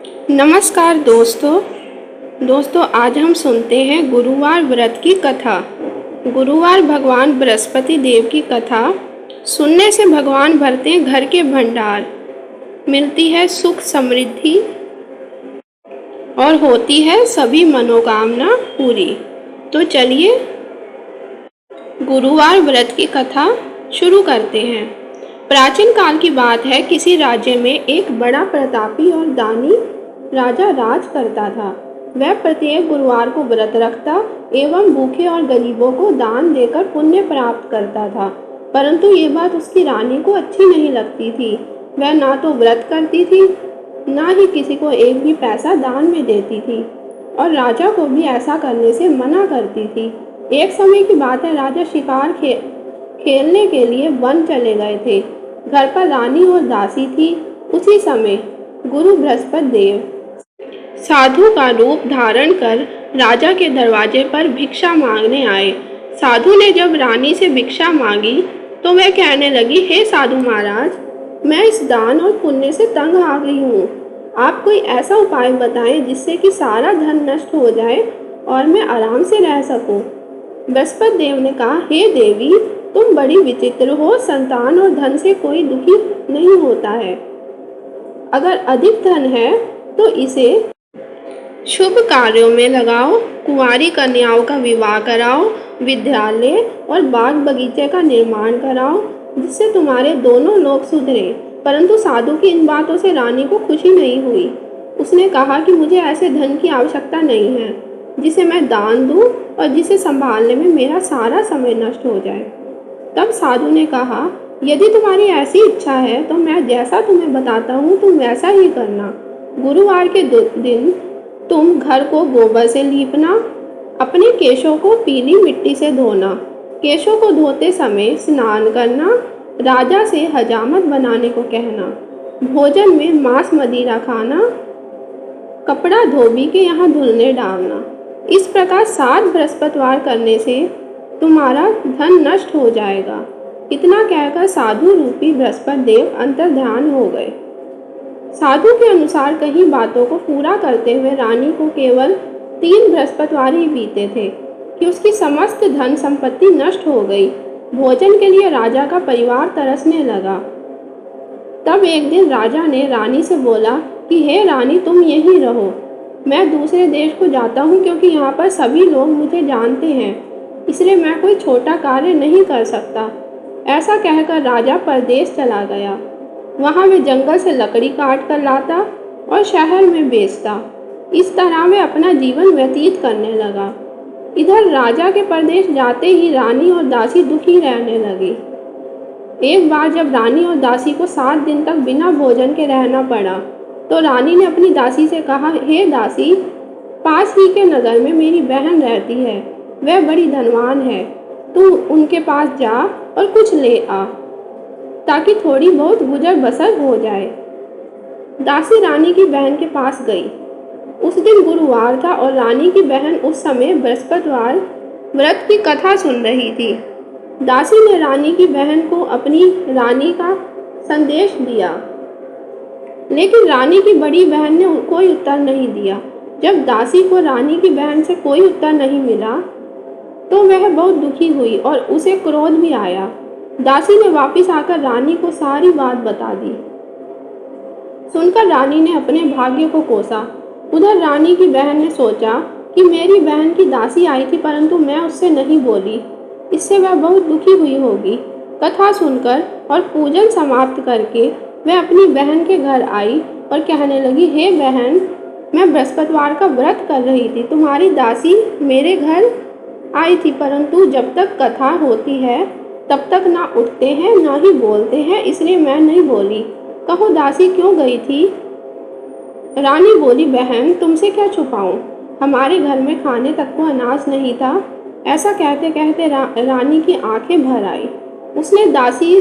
नमस्कार दोस्तों आज हम सुनते हैं गुरुवार व्रत की कथा। गुरुवार भगवान बृहस्पति देव की कथा सुनने से भगवान भरते हैं घर के भंडार, मिलती है सुख समृद्धि और होती है सभी मनोकामना पूरी। तो चलिए गुरुवार व्रत की कथा शुरू करते हैं। प्राचीन काल की बात है, किसी राज्य में एक बड़ा प्रतापी और दानी राजा राज करता था। वह प्रत्येक गुरुवार को व्रत रखता एवं भूखे और गरीबों को दान देकर पुण्य प्राप्त करता था। परंतु ये बात उसकी रानी को अच्छी नहीं लगती थी। वह ना तो व्रत करती थी, ना ही किसी को एक भी पैसा दान में देती थी और राजा को भी ऐसा करने से मना करती थी। एक समय की बात है, राजा शिकार खेलने के लिए वन चले गए थे। घर पर रानी और दासी थी। उसी समय गुरु बृहस्पति देव साधु का रूप धारण कर राजा के दरवाजे पर भिक्षा मांगने आए। साधु ने जब रानी से भिक्षा मांगी तो वह कहने लगी, हे साधु महाराज, मैं इस दान और पुण्य से तंग आ गई हूँ। आप कोई ऐसा उपाय बताएं जिससे कि सारा धन नष्ट हो जाए और मैं आराम से रह सकूं। बृहस्पति देव ने कहा, हे देवी, तुम बड़ी विचित्र हो। संतान और धन से कोई दुखी नहीं होता है। अगर अधिक धन है तो इसे शुभ कार्यों में लगाओ, कुंवारी कन्याओं का विवाह कराओ, विद्यालय और बाग बगीचे का निर्माण कराओ, जिससे तुम्हारे दोनों लोग सुधरे। परंतु साधु की इन बातों से रानी को खुशी नहीं हुई। उसने कहा कि मुझे ऐसे धन की आवश्यकता नहीं है जिसे मैं दान दूं और जिसे संभालने में मेरा सारा समय नष्ट हो जाए। तब साधु ने कहा, यदि तुम्हारी ऐसी इच्छा है तो मैं जैसा तुम्हें बताता हूँ तुम वैसा ही करना। गुरुवार के दिन तुम घर को गोबर से लीपना, अपने केशों को पीली मिट्टी से धोना, केशों को धोते समय स्नान करना, राजा से हजामत बनाने को कहना, भोजन में मांस मदिरा खाना, कपड़ा धोबी के यहाँ धुलने डालना। इस प्रकार 7 बृहस्पतिवार करने से तुम्हारा धन नष्ट हो जाएगा। इतना कहकर साधु रूपी बृहस्पति देव अंतर्ध्यान हो गए। साधु के अनुसार कई बातों को पूरा करते हुए रानी को केवल 3 बृहस्पतिवार ही बीते थे कि उसकी समस्त धन संपत्ति नष्ट हो गई। भोजन के लिए राजा का परिवार तरसने लगा। तब एक दिन राजा ने रानी से बोला कि हे रानी, तुम यहीं रहो, मैं दूसरे देश को जाता हूँ क्योंकि यहाँ पर सभी लोग मुझे जानते हैं, इसलिए मैं कोई छोटा कार्य नहीं कर सकता। ऐसा कहकर राजा परदेश चला गया। वहाँ वे जंगल से लकड़ी काट कर लाता और शहर में बेचता। इस तरह वे अपना जीवन व्यतीत करने लगा। इधर राजा के परदेश जाते ही रानी और दासी दुखी रहने लगी। एक बार जब रानी और दासी को 7 दिन तक बिना भोजन के रहना पड़ा तो रानी ने अपनी दासी से कहा, हे दासी, पास ही के नगर में मेरी बहन रहती है, वह बड़ी धनवान है, तू उनके पास जा और कुछ ले आ ताकि थोड़ी बहुत गुजर बसर हो जाए। दासी रानी की बहन के पास गई। उस दिन गुरुवार था और रानी की बहन उस समय बृहस्पतिवार व्रत की कथा सुन रही थी। दासी ने रानी की बहन को अपनी रानी का संदेश दिया, लेकिन रानी की बड़ी बहन ने कोई उत्तर नहीं दिया। जब दासी को रानी की बहन से कोई उत्तर नहीं मिला तो वह बहुत दुखी हुई और उसे क्रोध भी आया। दासी ने वापस आकर रानी को सारी बात बता दी। सुनकर रानी ने अपने भाग्य को कोसा। उधर रानी की बहन ने सोचा कि मेरी बहन की दासी आई थी परंतु मैं उससे नहीं बोली, इससे वह बहुत दुखी हुई होगी। कथा सुनकर और पूजन समाप्त करके वह अपनी बहन के घर आई और कहने लगी, हे बहन, मैं बृहस्पतिवार का व्रत कर रही थी, तुम्हारी दासी मेरे घर आई थी, परंतु जब तक कथा होती है तब तक ना उठते हैं ना ही बोलते हैं, इसलिए मैं नहीं बोली। कहो दासी क्यों गई थी? रानी बोली, बहन, तुमसे क्या छुपाऊं, हमारे घर में खाने तक को अनाज नहीं था। ऐसा कहते कहते रानी की आंखें भर आई। उसने दासी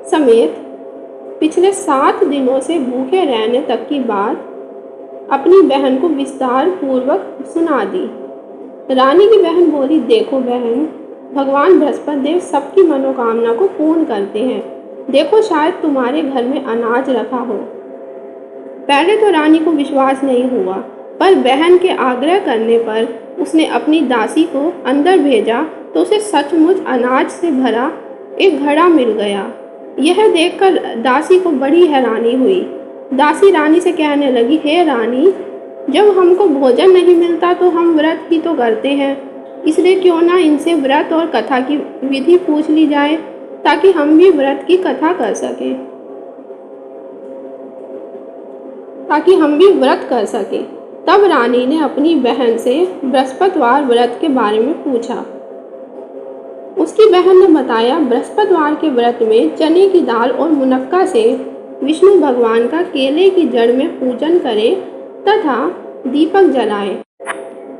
समेत पिछले 7 दिनों से भूखे रहने तक की बात अपनी बहन को विस्तार पूर्वक सुना दी। रानी की बहन बोली, देखो बहन, भगवान बृहस्पति देव सबकी मनोकामना को पूर्ण करते हैं। देखो, शायद तुम्हारे घर में अनाज रखा हो। पहले तो रानी को विश्वास नहीं हुआ, पर बहन के आग्रह करने पर उसने अपनी दासी को अंदर भेजा तो उसे सचमुच अनाज से भरा एक घड़ा मिल गया। यह देखकर दासी को बड़ी हैरानी हुई। दासी रानी से कहने लगी, हे रानी, जब हमको भोजन नहीं मिलता तो हम व्रत ही तो करते हैं, इसलिए क्यों ना इनसे व्रत और कथा की विधि पूछ ली जाए ताकि हम भी व्रत की कथा कर सकें। तब रानी ने अपनी बहन से बृहस्पतिवार व्रत के बारे में पूछा। उसकी बहन ने बताया, बृहस्पतिवार के व्रत में चने की दाल और मुनक्का से विष्णु भगवान का केले की जड़ में पूजन करें तथा दीपक जलाएं,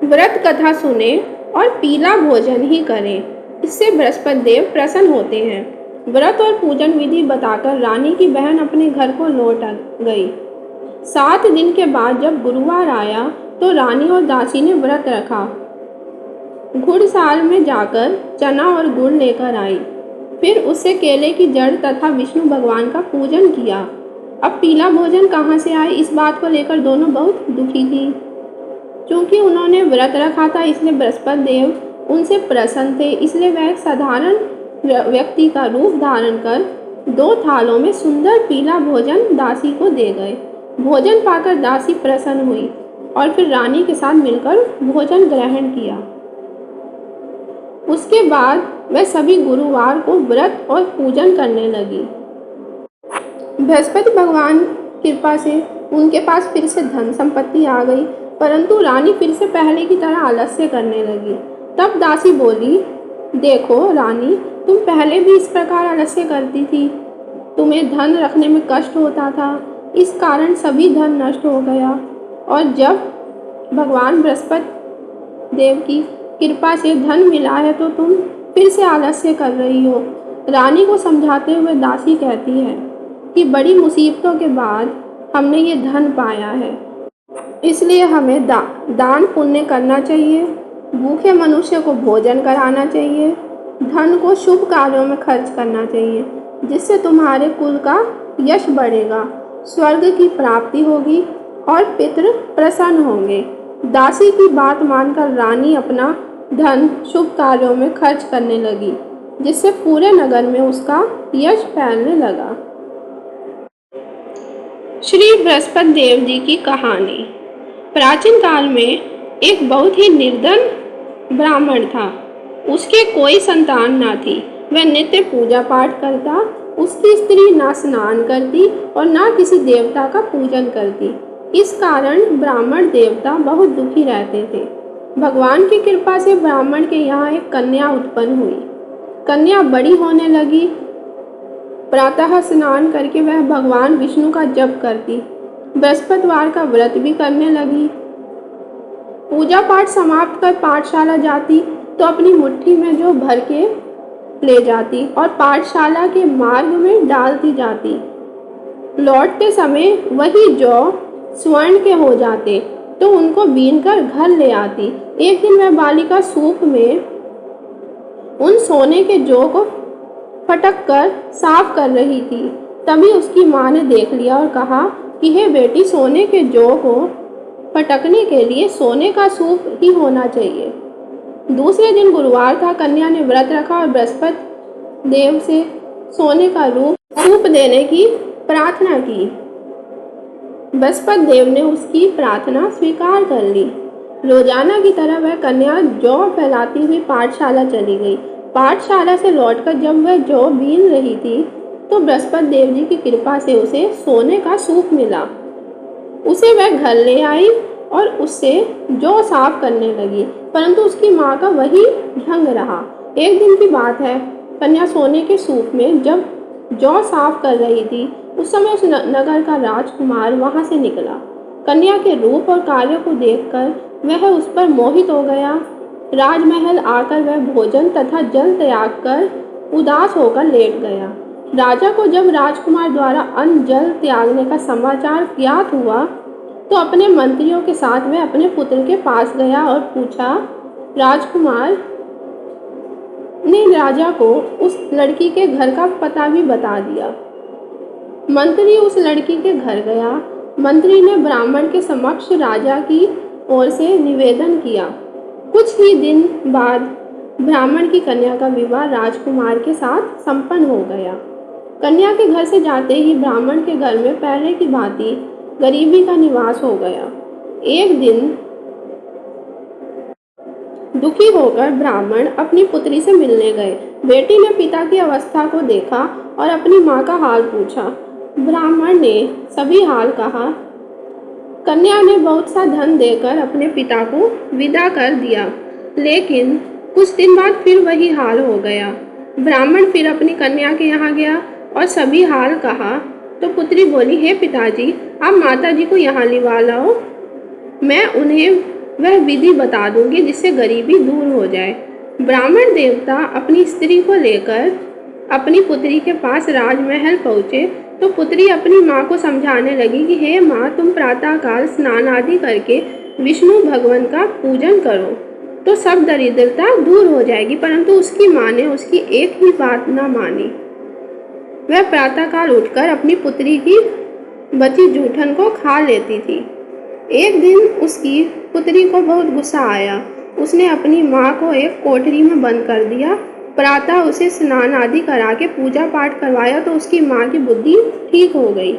व्रत कथा सुने और पीला भोजन ही करें, इससे बृहस्पति देव प्रसन्न होते हैं। व्रत और पूजन विधि बताकर रानी की बहन अपने घर को लौट गई। 7 दिन के बाद जब गुरुवार आया तो रानी और दासी ने व्रत रखा। घुड़साल में जाकर चना और गुड़ लेकर आई, फिर उससे केले की जड़ तथा विष्णु भगवान का पूजन किया। अब पीला भोजन कहाँ से आए, इस बात को लेकर दोनों बहुत दुखी थी। क्योंकि उन्होंने व्रत रखा था इसलिए बृहस्पति देव उनसे प्रसन्न थे, इसलिए वह एक साधारण व्यक्ति का रूप धारण कर 2 थालों में सुंदर पीला भोजन दासी को दे गए। भोजन पाकर दासी प्रसन्न हुई और फिर रानी के साथ मिलकर भोजन ग्रहण किया। उसके बाद वह सभी गुरुवार को व्रत और पूजन करने लगी। बृहस्पति भगवान कृपा से उनके पास फिर से धन संपत्ति आ गई, परंतु रानी फिर से पहले की तरह आलस्य करने लगी। तब दासी बोली, देखो रानी, तुम पहले भी इस प्रकार आलस्य करती थी, तुम्हें धन रखने में कष्ट होता था, इस कारण सभी धन नष्ट हो गया, और जब भगवान बृहस्पति देव की कृपा से धन मिला है तो तुम फिर से आलस्य कर रही हो। रानी को समझाते हुए दासी कहती है कि बड़ी मुसीबतों के बाद हमने ये धन पाया है, इसलिए हमें दान पुण्य करना चाहिए, भूखे मनुष्य को भोजन कराना चाहिए, धन को शुभ कार्यों में खर्च करना चाहिए, जिससे तुम्हारे कुल का यश बढ़ेगा, स्वर्ग की प्राप्ति होगी और पितृ प्रसन्न होंगे। दासी की बात मानकर रानी अपना धन शुभ कार्यों में खर्च करने लगी, जिससे पूरे नगर में उसका यश फैलने लगा। श्री बृहस्पति देव जी की कहानी। प्राचीन काल में एक बहुत ही निर्धन ब्राह्मण था। उसके कोई संतान ना थी। वह नित्य पूजा पाठ करता, उसकी स्त्री ना स्नान करती और ना किसी देवता का पूजन करती। इस कारण ब्राह्मण देवता बहुत दुखी रहते थे। भगवान की कृपा से ब्राह्मण के यहाँ एक कन्या उत्पन्न हुई। कन्या बड़ी होने लगी। प्रातः स्नान करके वह भगवान विष्णु का जप करती, बृहस्पतिवार का व्रत भी करने लगी। पूजा पाठ समाप्त कर पाठशाला जाती तो अपनी मुट्ठी में जौ भर के ले जाती और पाठशाला के मार्ग में डालती जाती। लौटते समय वही जौ स्वर्ण के हो जाते तो उनको बीनकर घर ले आती। एक दिन वह बालिका सूप में उन सोने के जौ को फटक कर साफ कर रही थी। तभी उसकी माँ ने देख लिया और कहा कि हे बेटी, सोने के जौ को फटकने के लिए सोने का सूप ही होना चाहिए। दूसरे दिन गुरुवार था। कन्या ने व्रत रखा और बृहस्पति देव से सोने का सूप देने की प्रार्थना की। बृहस्पति देव ने उसकी प्रार्थना स्वीकार कर ली। रोजाना की तरह वह कन्या जौ फैलाती हुई पाठशाला चली गई। पाठशाला से लौटकर जब वह जौ बीन रही थी तो बृहस्पति देव जी की कृपा से उसे सोने का सूप मिला। उसे वह घर ले आई और उससे जौ साफ करने लगी, परंतु उसकी माँ का वही ढंग रहा। एक दिन की बात है, कन्या सोने के सूप में जब जौ साफ कर रही थी उस समय उस नगर का राजकुमार वहां से निकला। कन्या के रूप और कार्य को देखकर वह उस पर मोहित हो गया। राजमहल आकर वह भोजन तथा जल त्याग कर उदास होकर लेट गया। राजा को जब राजकुमार द्वारा अन्न जल त्यागने का समाचार ज्ञात हुआ तो अपने मंत्रियों के साथ वह अपने पुत्र के पास गया और पूछा। राजकुमार ने राजा को उस लड़की के घर का पता भी बता दिया। मंत्री उस लड़की के घर गया मंत्री ने ब्राह्मण के समक्ष राजा की ओर से निवेदन किया। कुछ ही दिन बाद ब्राह्मण की कन्या का विवाह राजकुमार के साथ संपन्न हो गया। कन्या के घर से जाते ही ब्राह्मण के घर में पहले की भांति गरीबी का निवास हो गया। एक दिन दुखी होकर ब्राह्मण अपनी पुत्री से मिलने गए। बेटी ने पिता की अवस्था को देखा और अपनी माँ का हाल पूछा। ब्राह्मण ने सभी हाल कहा। कन्या ने बहुत सा धन देकर अपने पिता को विदा कर दिया, लेकिन कुछ दिन बाद फिर वही हाल हो गया। ब्राह्मण फिर अपनी कन्या के यहाँ गया और सभी हाल कहा तो पुत्री बोली, हे पिताजी, आप माताजी को यहाँ लिवा लाओ, मैं उन्हें वह विधि बता दूंगी जिससे गरीबी दूर हो जाए। ब्राह्मण देवता अपनी स्त्री को लेकर अपनी पुत्री के पास राजमहल पहुँचे तो पुत्री अपनी माँ को समझाने लगी कि हे माँ, तुम प्रातःकाल स्नान आदि करके विष्णु भगवान का पूजन करो तो सब दरिद्रता दूर हो जाएगी। परंतु उसकी माँ ने उसकी एक ही बात न मानी। वह प्रातःकाल उठकर अपनी पुत्री की बची जूठन को खा लेती थी। एक दिन उसकी पुत्री को बहुत गुस्सा आया। उसने अपनी माँ को एक कोठरी में बंद कर दिया। प्रातः उसे स्नान आदि करा के पूजा पाठ करवाया तो उसकी माँ की बुद्धि ठीक हो गई।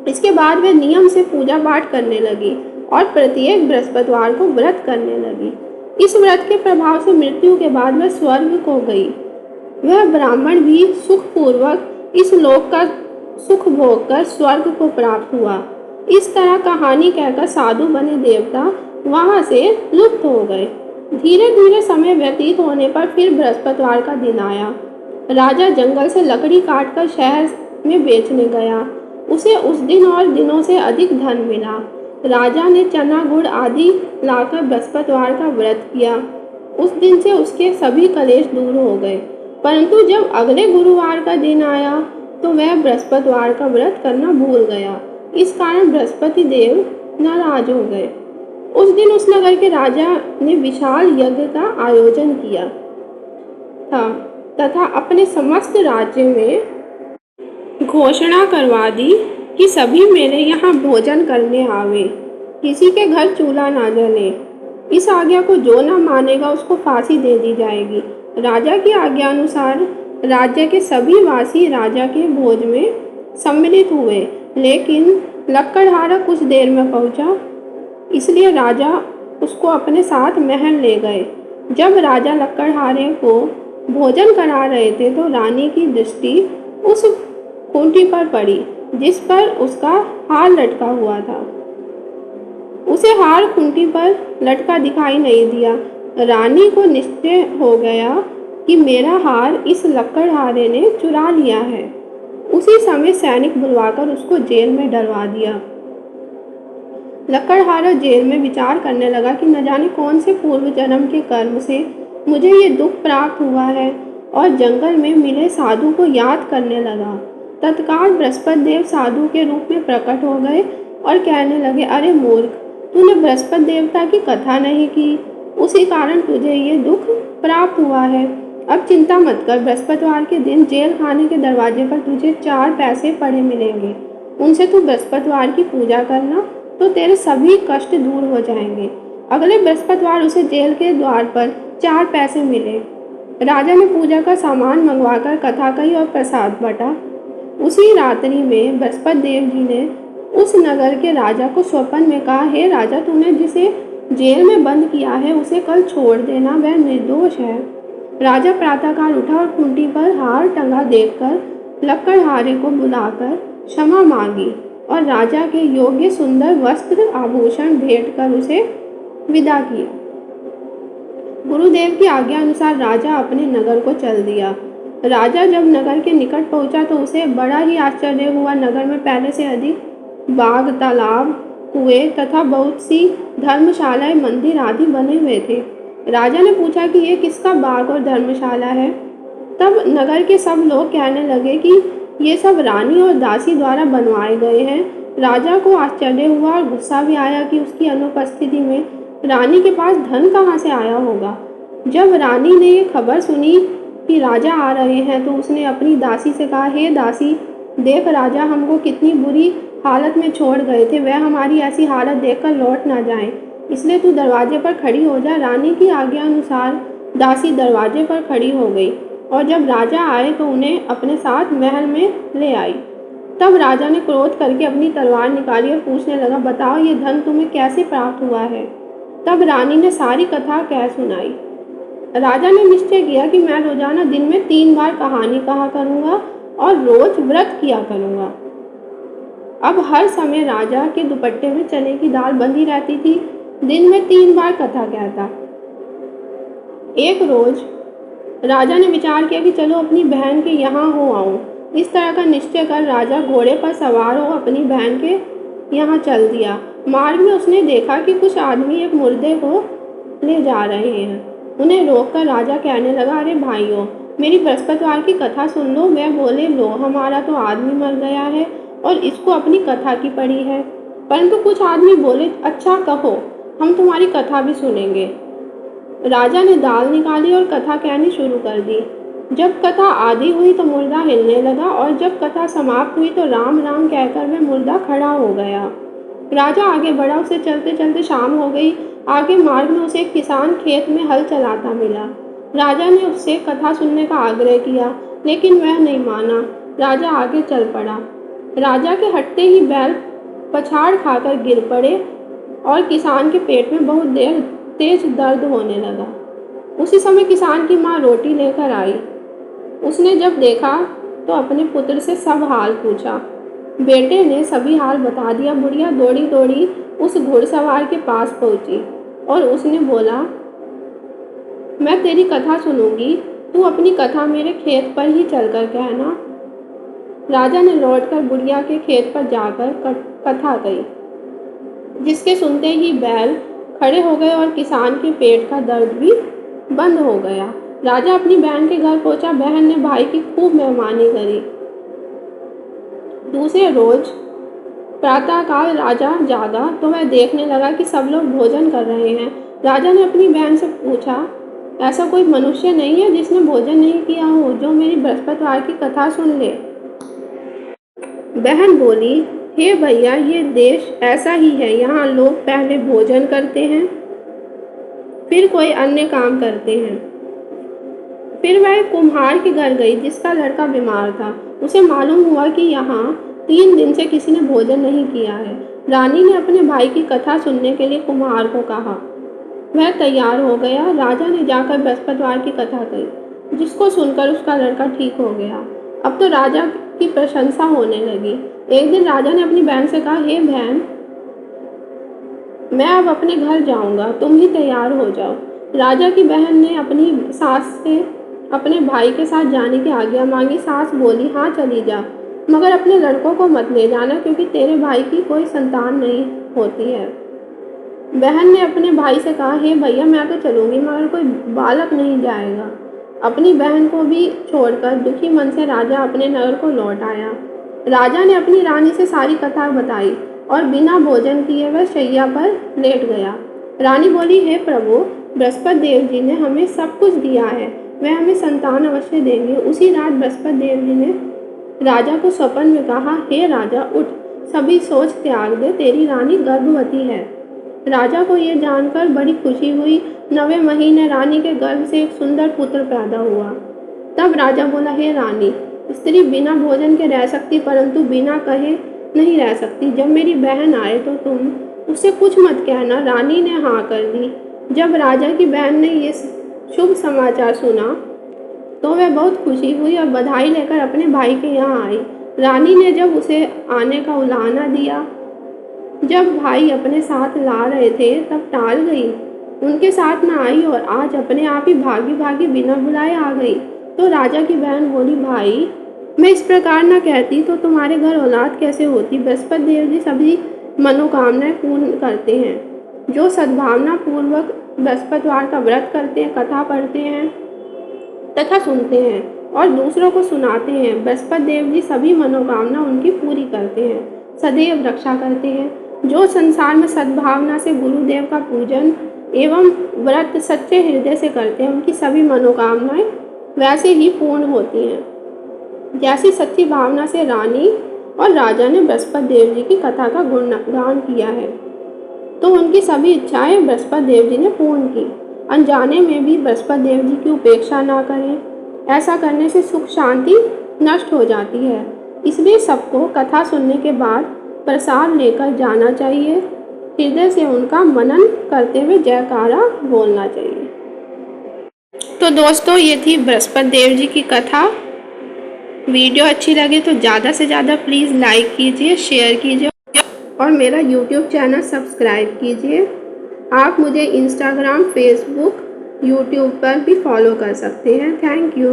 इसके बाद वह नियम से पूजा पाठ करने लगी और प्रत्येक बृहस्पतिवार को व्रत करने लगी। इस व्रत के प्रभाव से मृत्यु के बाद वह स्वर्ग को गई। वह ब्राह्मण भी सुखपूर्वक इस लोक का सुख भोग कर स्वर्ग को प्राप्त हुआ। इस तरह कहानी कहकर साधु बने देवता वहां से लुप्त हो गए। धीरे धीरे समय व्यतीत होने पर फिर बृहस्पतिवार का दिन आया। राजा जंगल से लकड़ी काटकर शहर में बेचने गया। उसे उस दिन और दिनों से अधिक धन मिला। राजा ने चना गुड़ आदि लाकर बृहस्पतिवार का व्रत किया। उस दिन से उसके सभी कलेश दूर हो गए। परंतु जब अगले गुरुवार का दिन आया तो वह बृहस्पतिवार का व्रत करना भूल गया। इस कारण बृहस्पति देव नाराज हो गए। उस दिन उस नगर के राजा ने विशाल यज्ञ का आयोजन किया था तथा अपने समस्त राज्य में घोषणा करवा दी कि सभी मेरे यहाँ भोजन करने आवे, किसी के घर चूल्हा ना जले। इस आज्ञा को जो न मानेगा उसको फांसी दे दी जाएगी। राजा की आज्ञा अनुसार राज्य के सभी वासी राजा के भोज में सम्मिलित हुए, लेकिन लक्कड़हारा कुछ देर में पहुंचा, इसलिए राजा उसको अपने साथ महल ले गए। जब राजा लक्कड़हारे को भोजन करा रहे थे तो रानी की दृष्टि उस खूंटी पर पड़ी जिस पर उसका हार लटका हुआ था। उसे हार खूंटी पर लटका दिखाई नहीं दिया। रानी को निश्चय हो गया कि मेरा हार इस लक्कड़हारे ने चुरा लिया है। उसी समय सैनिक बुलवाकर उसको जेल में डलवा दिया। लक्कड़हारा जेल में विचार करने लगा कि न जाने कौन से पूर्व जन्म के कर्म से मुझे ये दुख प्राप्त हुआ है, और जंगल में मिले साधु को याद करने लगा। तत्काल बृहस्पति देव साधु के रूप में प्रकट हो गए और कहने लगे, अरे मूर्ख, तूने बृहस्पति देवता की कथा नहीं की, उसी कारण तुझे ये दुख प्राप्त हुआ है। अब चिंता मत कर, बृहस्पतिवार के दिन जेल खाने के दरवाजे पर तुझे 4 पैसे पड़े मिलेंगे। उनसे तू बृहस्पतिवार की पूजा करना तो तेरे सभी कष्ट दूर हो जाएंगे। अगले बृहस्पतिवार उसे जेल के द्वार पर 4 पैसे मिले। राजा ने पूजा का सामान मंगवाकर कथा कही और प्रसाद बटा। उसी रात्रि में बृहस्पति देव जी ने उस नगर के राजा को स्वप्न में कहा, हे राजा, तूने जिसे जेल में बंद किया है उसे कल छोड़ देना, वह निर्दोष है। राजा प्रातःकाल उठा और खूंटी पर हार टंगा देखकर लक्कड़हारे को बुलाकर क्षमा मांगी और राजा के योग्य सुंदर वस्त्र आभूषण भेंट कर उसे विदा किया। गुरुदेव की आज्ञा अनुसार राजा अपने नगर को चल दिया। राजा जब नगर के निकट पहुंचा तो उसे बड़ा ही आश्चर्य हुआ। नगर में पहले से अधिक बाग, तालाब, कुएं तथा बहुत सी धर्मशालाएं, मंदिर आदि बने हुए थे। राजा ने पूछा कि ये किसका बाग और धर्मशाला है। तब नगर के सब लोग कहने लगे कि ये सब रानी और दासी द्वारा बनवाए गए हैं। राजा को आश्चर्य हुआ और गुस्सा भी आया कि उसकी अनुपस्थिति में रानी के पास धन कहाँ से आया होगा। जब रानी ने ये खबर सुनी कि राजा आ रहे हैं तो उसने अपनी दासी से कहा, हे दासी, देख राजा, हमको कितनी बुरी हालत में छोड़ गए थे, वह हमारी ऐसी हालत देखकर लौट ना जाएं। इसलिए तू दरवाजे पर खड़ी हो जा। रानी की आज्ञा अनुसार दासी दरवाजे पर खड़ी हो गई और जब राजा आए तो उन्हें अपने साथ महल में ले आई। तब राजा ने क्रोध करके अपनी तलवार निकाली और पूछने लगा, बताओ ये धन तुम्हें कैसे प्राप्त हुआ है? तब रानी ने सारी कथा कह सुनाई। राजा ने निश्चय किया कि मैं रोजाना दिन में 3 बार कहानी कहा करूँगा और रोज व्रत किया करूँगा। अब हर समय राजा के दुपट्टे में चने की दाल बंधी रहती थी। दिन में 3 बार कथा कहता। एक रोज राजा ने विचार किया कि चलो अपनी बहन के यहाँ हो आऊं। इस तरह का निश्चय कर राजा घोड़े पर सवार हो अपनी बहन के यहाँ चल दिया। मार्ग में उसने देखा कि कुछ आदमी एक मुर्दे को ले जा रहे हैं। उन्हें रोककर राजा कहने लगा, अरे भाइयों, मेरी बृहस्पतिवार की कथा सुन लो। वे बोले, लो, हमारा तो आदमी मर गया है और इसको अपनी कथा की पड़ी है। परंतु कुछ आदमी बोले, अच्छा कहो, हम तुम्हारी कथा भी सुनेंगे। राजा ने दाल निकाली और कथा कहनी शुरू कर दी। जब कथा आधी हुई तो मुर्दा हिलने लगा और जब कथा समाप्त हुई तो राम राम कहकर वह मुर्दा खड़ा हो गया। राजा आगे बढ़ा, उसे चलते चलते शाम हो गई। आगे मार्ग में उसे एक किसान खेत में हल चलाता मिला। राजा ने उससे कथा सुनने का आग्रह किया, लेकिन वह नहीं माना। राजा आगे चल पड़ा। राजा के हटते ही बैल पछाड़ खाकर गिर पड़े और किसान के पेट में बहुत देर तेज दर्द होने लगा। उसी समय किसान की माँ रोटी लेकर आई। उसने जब देखा तो अपने पुत्र से सब हाल पूछा। बेटे ने सभी हाल बता दिया। बुढ़िया दौड़ी दौड़ी उस घुड़सवार के पास पहुंची और उसने बोला, मैं तेरी कथा सुनूंगी, तू अपनी कथा मेरे खेत पर ही चलकर कहना। राजा ने लौटकर बुढ़िया के खेत पर जाकर कथा कही, जिसके सुनते ही बैल खड़े हो गए और किसान के पेट का दर्द भी बंद हो गया। राजा अपनी बहन के घर पहुंचा। बहन ने भाई की खूब मेहमानी करी। दूसरे रोज प्रातःकाल राजा जागा तो वह देखने लगा कि सब लोग भोजन कर रहे हैं। राजा ने अपनी बहन से पूछा, ऐसा कोई मनुष्य नहीं है जिसने भोजन नहीं किया हो, जो मेरी बृहस्पतिवार की कथा सुन ले? बहन बोली, हे भैया, ये देश ऐसा ही है। यहाँ लोग पहले भोजन करते हैं, फिर कोई अन्य काम करते हैं। फिर वह कुम्हार के घर गई जिसका लड़का बीमार था। उसे मालूम हुआ कि यहाँ 3 दिन से किसी ने भोजन नहीं किया है। रानी ने अपने भाई की कथा सुनने के लिए कुम्हार को कहा। वह तैयार हो गया। राजा ने जाकर बृहस्पतिवार की कथा कही, जिसको सुनकर उसका लड़का ठीक हो गया। अब तो राजा की प्रशंसा होने लगी। एक दिन राजा ने अपनी बहन से कहा, हे बहन, मैं अब अपने घर जाऊंगा, तुम ही तैयार हो जाओ। राजा की बहन ने अपनी सास से अपने भाई के साथ जाने की आज्ञा मांगी। सास बोली, हाँ चली जा, मगर अपने लड़कों को मत ले जाना, क्योंकि तेरे भाई की कोई संतान नहीं होती है। बहन ने अपने भाई से कहा, हे भैया, मैं तो चलूंगी, मगर कोई बालक नहीं जाएगा। अपनी बहन को भी छोड़कर दुखी मन से राजा अपने नगर को लौट आया। राजा ने अपनी रानी से सारी कथा बताई और बिना भोजन किए वह शैया पर लेट गया। रानी बोली, हे प्रभु, बृहस्पति देव जी ने हमें सब कुछ दिया है, वह हमें संतान अवश्य देंगे। उसी रात बृहस्पति देव जी ने राजा को स्वप्न में कहा, हे राजा, उठ, सभी सोच त्याग दे, तेरी रानी गर्भवती है। राजा को यह जानकर बड़ी खुशी हुई। 9वें महीने रानी के गर्भ से एक सुंदर पुत्र पैदा हुआ। तब राजा बोला, हे रानी, स्त्री बिना भोजन के रह सकती, परंतु बिना कहे नहीं रह सकती। जब मेरी बहन आए तो तुम उससे कुछ मत कहना। रानी ने हाँ कर दी। जब राजा की बहन ने ये शुभ समाचार सुना तो वह बहुत खुशी हुई और बधाई लेकर अपने भाई के यहाँ आई। रानी ने जब उसे आने का उलाहना दिया, जब भाई अपने साथ ला रहे थे तब टाल गई, उनके साथ न आई और आज अपने आप ही भागी भागी बिना बुलाए आ गई। तो राजा की बहन बोली, भाई, मैं इस प्रकार न कहती तो तुम्हारे घर औलाद कैसे होती? बृहस्पति देव जी सभी मनोकामनाएं पूर्ण करते हैं। जो सद्भावना पूर्वक बृहस्पतिवार का व्रत करते हैं, कथा पढ़ते हैं तथा सुनते हैं और दूसरों को सुनाते हैं, बृहस्पति देव जी सभी मनोकामना उनकी पूरी करते हैं, सदैव रक्षा करते हैं। जो संसार में सद्भावना से गुरुदेव का पूजन एवं व्रत सच्चे हृदय से करते हैं, उनकी सभी मनोकामनाएं वैसे ही पूर्ण होती हैं। जैसी सच्ची भावना से रानी और राजा ने बृहस्पति देव जी की कथा का गुणगान किया है, तो उनकी सभी इच्छाएं बृहस्पति देव जी ने पूर्ण की। अनजाने में भी बृहस्पति देव जी की उपेक्षा ना करें, ऐसा करने से सुख शांति नष्ट हो जाती है। इसलिए सबको कथा सुनने के बाद प्रसाद लेकर जाना चाहिए, हृदय से उनका मनन करते हुए जयकारा बोलना चाहिए। तो दोस्तों, ये थी बृहस्पति देव जी की कथा। वीडियो अच्छी लगे तो ज़्यादा से ज़्यादा प्लीज़ लाइक कीजिए, शेयर कीजिए और मेरा यूट्यूब चैनल सब्सक्राइब कीजिए। आप मुझे इंस्टाग्राम, फेसबुक, यूट्यूब पर भी फॉलो कर सकते हैं। Thank you.